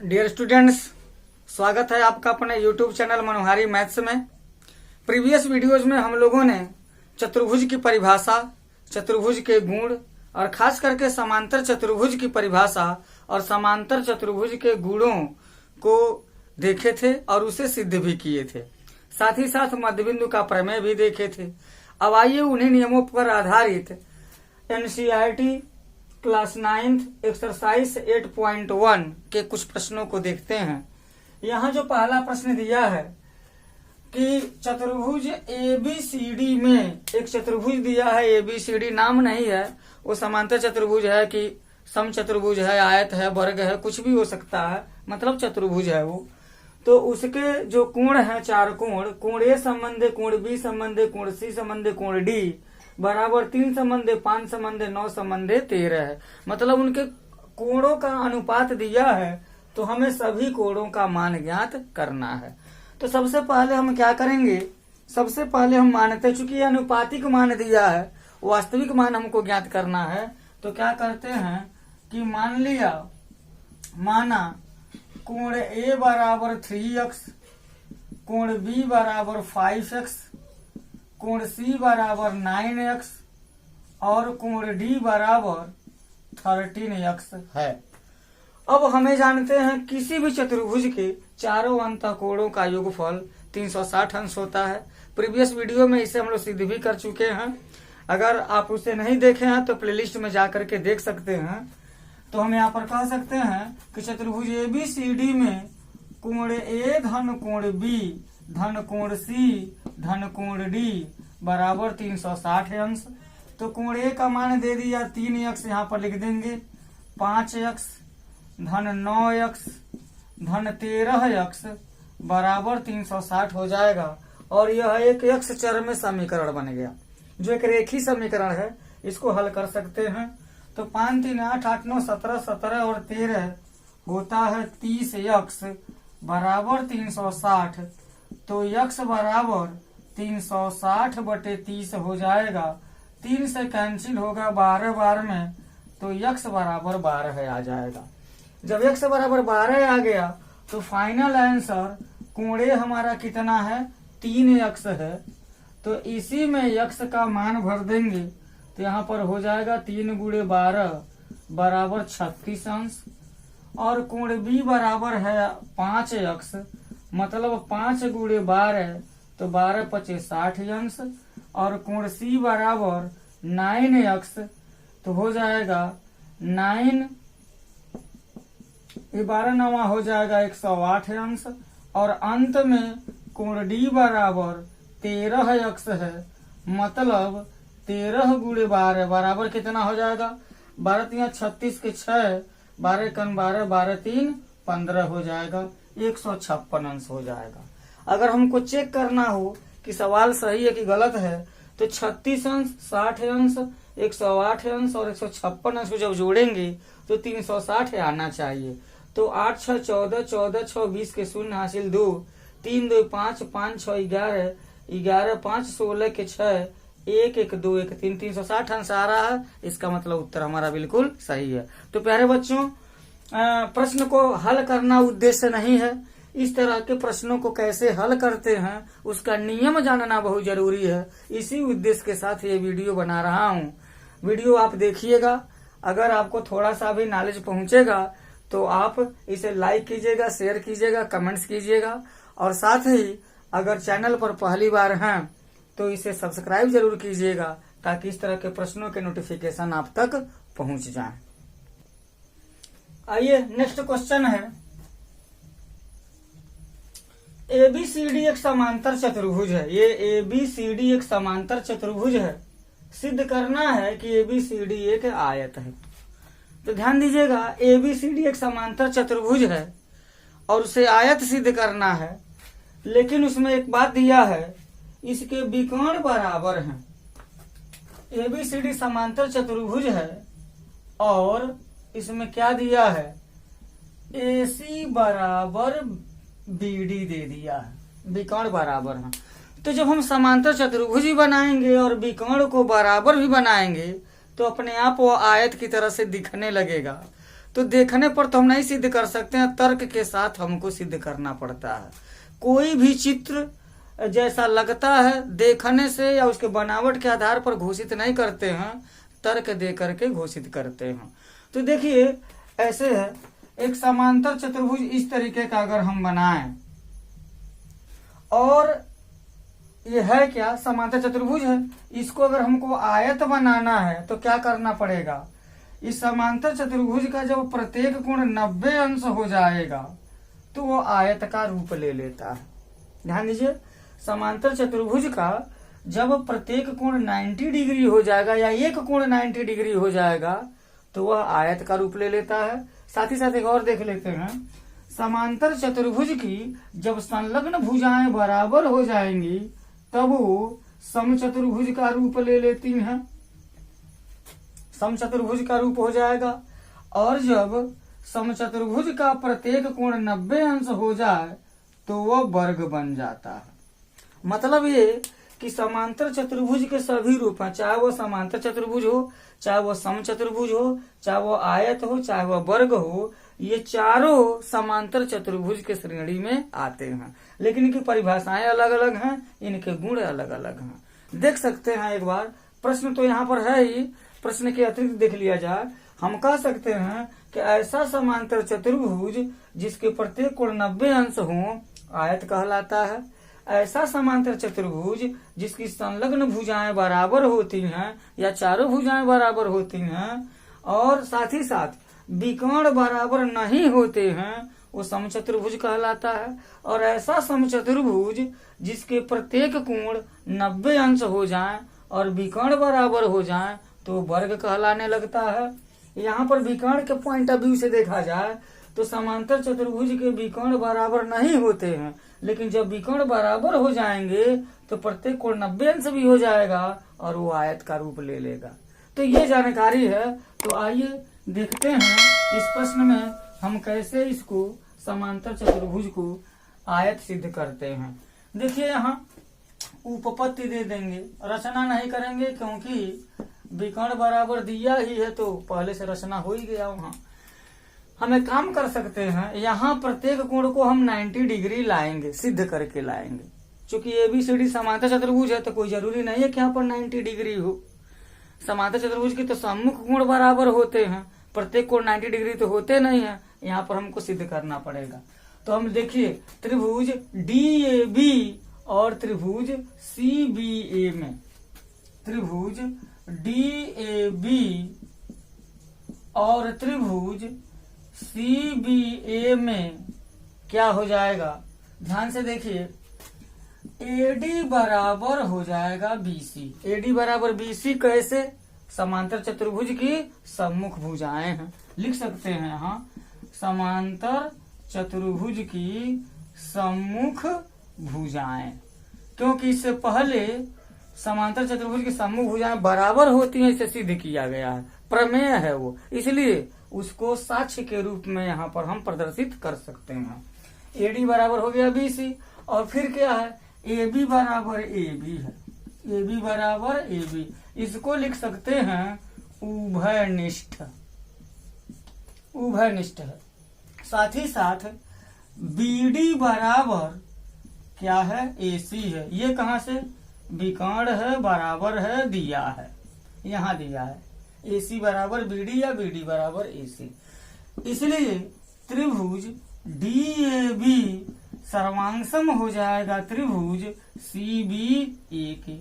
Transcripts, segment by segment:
Dear students, स्वागत है आपका अपने यूट्यूब चैनल मनोहारी मैथ्स में। प्रीवियस वीडियोज में हम लोगों ने चतुर्भुज की परिभाषा, चतुर्भुज के गुण और खास करके समांतर चतुर्भुज की परिभाषा और समांतर चतुर्भुज के गुणों को देखे थे और उसे सिद्ध भी किए थे। साथ ही साथ मध्यबिंदु का प्रमेय भी देखे थे। अब आइए उन्हीं नियमों पर आधारित एनसीईआरटी क्लास 9th एक्सरसाइज 8.1 के कुछ प्रश्नों को देखते हैं। यहाँ जो पहला प्रश्न दिया है कि चतुर्भुज ABCD में एक चतुर्भुज दिया है। ABCD नाम नहीं है, वो समांतर चतुर्भुज है कि सम चतुर्भुज है, आयत है, वर्ग है, कुछ भी हो सकता है, मतलब चतुर्भुज है वो। तो उसके जो कोण है, चार कोण A संबंधे, कोण B संबंधे, कोण C संबंधे, कोण D बराबर 3 संबंधे, 5 संबंधे, 9 संबंधे 13 है। मतलब उनके कोणों का अनुपात दिया है, तो हमें सभी कोणों का मान ज्ञात करना है। तो सबसे पहले हम क्या करेंगे, सबसे पहले हम मानते, चूंकि अनुपातिक मान दिया है, वास्तविक मान हमको ज्ञात करना है, तो क्या करते हैं कि मान लिया, माना कोण A बराबर 3x, कोण B बराबर 5x, कोण C बराबर 9x और कोण D बराबर 13x है। अब हमें जानते हैं किसी भी चतुर्भुज के चारों अंतःकोणों का योगफल 360 अंश होता है। प्रीवियस वीडियो में इसे हम लोग सिद्ध भी कर चुके हैं। अगर आप उसे नहीं देखे हैं तो प्लेलिस्ट में जाकर के देख सकते हैं। तो हम यहाँ पर कह सकते हैं कि चतुर्भुज ABCD में कोण A धन कोण B धन कोण C धन कोण D बराबर 360 अंश। तो कोण A का मान दे दिया 3x, यहाँ पर लिख देंगे 5x धन 9x धन 13x बराबर 360 हो जाएगा। और यह एक x चर में समीकरण बन गया, जो एक रेखी समीकरण है। इसको हल कर सकते हैं। तो 5 3 8 8 9 17 17 और 13 होता है 30x बराबर 360। तो x बराबर 360 बटे 30 हो जाएगा। 3 से कैंसिल होगा 12 बार में, तो x बराबर 12 आ जाएगा। जब x बराबर 12 आ गया तो फाइनल आंसर कोण A हमारा कितना है, 3x है। तो इसी में x का मान भर देंगे, तो यहाँ पर हो जाएगा 3 गुणे 12 बराबर 36 अंश। और कोण B बराबर है 5x, मतलब 5 गुणे 12 तो 12 पचे 60 अंश। और कोण C बराबर 9x, तो हो जाएगा 9 12 नवा हो जाएगा 108 अंश। और अंत में कोण D बराबर 13x है, मतलब 13 गुणे 12 बराबर कितना हो जाएगा, 12 3 36 के 6, 12 कम 12, 12 3 15 हो जाएगा, 156 अंश हो जाएगा। अगर हमको चेक करना हो कि सवाल सही है कि गलत है, तो 36 अंश, 60 अंश, 108 अंश और 156 अंश को जब जोड़ेंगे तो 360 आना चाहिए। तो 8 6 14, 14 6 20 के शून्य हासिल 2, 3 2 5, 5 6 11, 11 5 16 के 6, 1 1 2 1 3, 360 अंश आ रहा है। इसका मतलब उत्तर हमारा बिल्कुल सही है। तो प्यारे बच्चों, प्रश्न को हल करना उद्देश्य नहीं है। इस तरह के प्रश्नों को कैसे हल करते हैं उसका नियम जानना बहुत जरूरी है। इसी उद्देश्य के साथ ये वीडियो बना रहा हूँ। वीडियो आप देखिएगा, अगर आपको थोड़ा सा भी नॉलेज पहुंचेगा तो आप इसे लाइक कीजिएगा, शेयर कीजिएगा, कमेंट्स कीजिएगा। और साथ ही अगर चैनल पर पहली बार हैं तो इसे सब्सक्राइब जरूर कीजिएगा, ताकि इस तरह के प्रश्नों के नोटिफिकेशन आप तक पहुंच जाएं। आइए नेक्स्ट क्वेश्चन है, ABCD एक समांतर चतुर्भुज है। ये ABCD एक समांतर चतुर्भुज है। सिद्ध करना है कि ABCD एक आयत है। तो ध्यान दीजिएगा, ABCD एक समांतर चतुर्भुज है और उसे आयत सिद्ध करना है। लेकिन उसमें एक बात दिया है, इसके विकर्ण बराबर हैं। ABCD समांतर चतुर्भुज है और इसमें क्या दिया है, AC बराबर BD दे दिया है, विकर्ण बराबर है। तो जब हम समांतर चतुर्भुज ही बनाएंगे और विकर्ण को बराबर भी बनाएंगे तो अपने आप वो आयत की तरह से दिखने लगेगा। तो देखने पर तो हम नहीं सिद्ध कर सकते हैं, तर्क के साथ हमको सिद्ध करना पड़ता है। कोई भी चित्र जैसा लगता है देखने से या उसके बनावट के आधार पर घोषित नहीं करते हैं, तर्क दे करके घोषित करते हैं। तो देखिए ऐसे है, एक समांतर चतुर्भुज इस तरीके का अगर हम बनाएं, और ये है क्या, समांतर चतुर्भुज है, इसको अगर हमको आयत बनाना है तो क्या करना पड़ेगा, इस समांतर चतुर्भुज का जब प्रत्येक कोण 90 अंश हो जाएगा तो वो आयत का रूप ले लेता है। ध्यान दीजिए, समांतर चतुर्भुज का जब प्रत्येक कोण 90 डिग्री हो जाएगा या एक कोण 90 डिग्री हो जाएगा तो वह आयत का रूप ले लेता है। साथ ही साथ एक और देख लेते हैं, समांतर चतुर्भुज की जब संलग्न भुजाएं बराबर हो जाएंगी तब वो समचतुर्भुज का रूप ले लेती हैं, समचतुर्भुज का रूप हो जाएगा। और जब समचतुर्भुज का प्रत्येक कोण 90 अंश हो जाए तो वह वर्ग बन जाता है। मतलब ये कि समांतर चतुर्भुज के सभी रूप हैं, चाहे वो समांतर चतुर्भुज हो, चाहे वो समचतुर्भुज हो, चाहे वो आयत हो, चाहे वो वर्ग हो, ये चारों समांतर चतुर्भुज के श्रेणी में आते हैं। लेकिन इनकी परिभाषाएं अलग अलग हैं, इनके गुण अलग अलग हैं। देख सकते हैं एक बार, प्रश्न तो यहाँ पर है ही, प्रश्न के अतिरिक्त देख लिया जाए। हम कह सकते हैं कि ऐसा समांतर चतुर्भुज जिसके प्रत्येक कोण 90 अंश हो आयत कहलाता है। ऐसा समांतर चतुर्भुज जिसकी संलग्न भुजाएं बराबर होती हैं या चारों भुजाएं बराबर होती हैं और साथ ही साथ विकर्ण बराबर नहीं होते हैं, वो समचतुर्भुज कहलाता है। और ऐसा समचतुर्भुज जिसके प्रत्येक कोण 90 अंश हो जाएं और विकर्ण बराबर हो जाएं तो वर्ग कहलाने लगता है। यहाँ पर विकर्ण के पॉइंट ऑफ व्यू से देखा जाए तो समांतर चतुर्भुज के विकर्ण बराबर नहीं होते हैं, लेकिन जब विकर्ण बराबर हो जाएंगे तो प्रत्येक कोण 90 अंश भी हो जाएगा और वो आयत का रूप ले लेगा। तो ये जानकारी है। तो आइए देखते हैं इस प्रश्न में हम कैसे इसको समांतर चतुर्भुज को आयत सिद्ध करते हैं। देखिए यहाँ उपपत्ति दे देंगे, रचना नहीं करेंगे क्योंकि विकर्ण बराबर दिया ही है तो पहले से रचना हो ही गया। वहाँ हम एक काम कर सकते हैं, यहाँ प्रत्येक कोण को हम 90 डिग्री लाएंगे, सिद्ध करके लाएंगे। चूंकि ABCD समांतर चतुर्भुज है तो कोई जरूरी नहीं है कि यहाँ पर 90 डिग्री हो। समांतर चतुर्भुज की तो सम्मुख कोण बराबर होते हैं, प्रत्येक कोण 90 डिग्री तो होते नहीं है, यहाँ पर हमको सिद्ध करना पड़ेगा। तो हम देखिए त्रिभुज DAB और त्रिभुज CBA में, त्रिभुज DAB और त्रिभुज CBA में क्या हो जाएगा, ध्यान से देखिए, AD बराबर हो जाएगा BC। AD बराबर BC कैसे, समांतर चतुर्भुज की सम्मुख भुजाएं हैं, लिख सकते हैं यहाँ समांतर चतुर्भुज की सम्मुख भुजाएं, क्योंकि इससे पहले समांतर चतुर्भुज की सम्मुख भुजाएं बराबर होती हैं, इसे सिद्ध किया गया है, प्रमेय है वो, इसलिए उसको साक्ष्य के रूप में यहाँ पर हम प्रदर्शित कर सकते हैं। AD बराबर हो गया BC और फिर क्या है, AB बराबर AB है, AB बराबर AB, इसको लिख सकते हैं उभयनिष्ठ, उभयनिष्ठ है। साथ ही साथ BD बराबर क्या है, AC है। ये कहाँ से, विकर्ण है, बराबर है, दिया है, यहाँ दिया है AC बराबर BD या BD बराबर AC। इसलिए त्रिभुज DAB सर्वांगसम हो जाएगा त्रिभुज CBA के,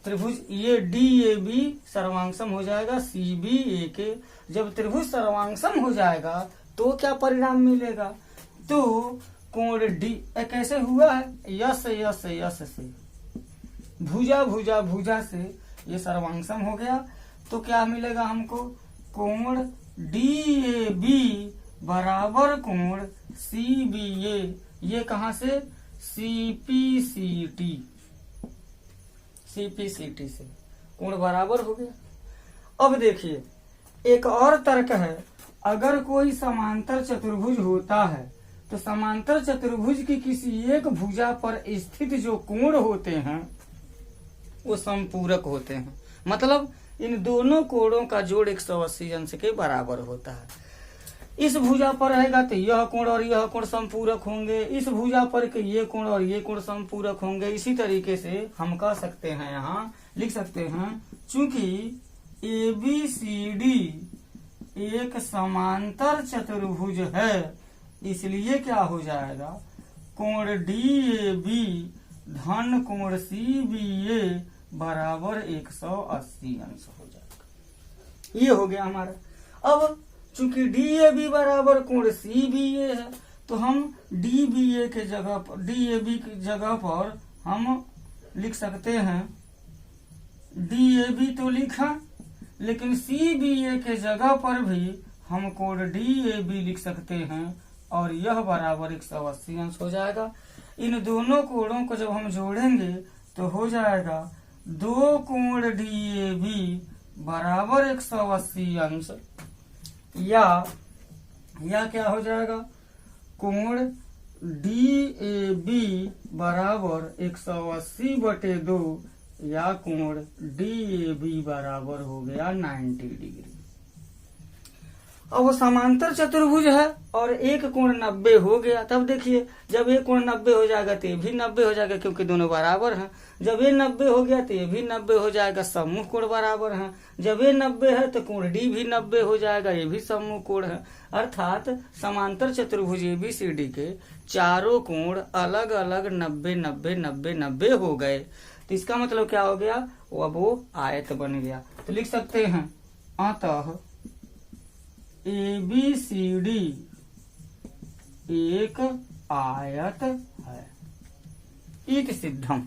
त्रिभुज ये DAB सर्वांगसम हो जाएगा CBA के। जब त्रिभुज सर्वांगसम हो जाएगा तो क्या परिणाम मिलेगा, तो कोण D कैसे हुआ है, यस यस यस से, भुजा भुजा भुजा से ये सर्वांगसम हो गया, तो क्या मिलेगा हमको, कोण DAB बराबर कोण CBA, ये कहाँ से, CPCT, CPCT से कोण बराबर हो गया। अब देखिए एक और तर्क है, अगर कोई समांतर चतुर्भुज होता है तो समांतर चतुर्भुज की किसी एक भुजा पर स्थित जो कोण होते हैं वो समपूरक होते हैं, मतलब इन दोनों कोणों का जोड़ 180 अंश के बराबर होता है। इस भुजा पर रहेगा तो यह कोण और यह कोण समपूरक होंगे, इस भुजा पर के ये कोण और ये कोण समपूरक होंगे। इसी तरीके से हम कह सकते हैं, यहाँ लिख सकते हैं, चूंकि ABCD एक समांतर चतुर्भुज है, इसलिए क्या हो जाएगा, कोण DAB धन कोण CBA बराबर 180 अंश हो जाएगा। ये हो गया हमारा। अब चूंकि DAB बराबर कोण CBA है, तो हम DBA के जगह पर, DAB की जगह पर हम लिख सकते हैं, DAB तो लिखा, लेकिन CBA के जगह पर भी हम कोण DAB लिख सकते हैं और यह बराबर 180 अंश हो जाएगा। इन दोनों कोणों को जब हम जोड़ेंगे तो हो जाएगा 2 कोण DAB बराबर 180 अंश, या क्या हो जाएगा, कोण DAB बराबर 180/2, या कोण DAB बराबर हो गया 90 डिग्री। अब वो समांतर चतुर्भुज है और एक कोण 90 हो गया। तब देखिए, जब ये कोण 90 हो जाएगा तो ये भी 90 हो जाएगा, क्योंकि दोनों बराबर हैं। जब ये 90 हो गया तो ये भी 90 हो जाएगा, समूह कोण बराबर हैं। जब ये 90 है तो कोण D भी 90 हो जाएगा, ये भी समूह कोण है। अर्थात समांतर चतुर्भुज ABCD के चारों कोण अलग अलग 90 90 90 90 हो गए। तो इसका मतलब क्या हो गया, वो आयत बन गया। तो लिख सकते हैं, अतः ABCD एक आयत है। इति सिद्धम।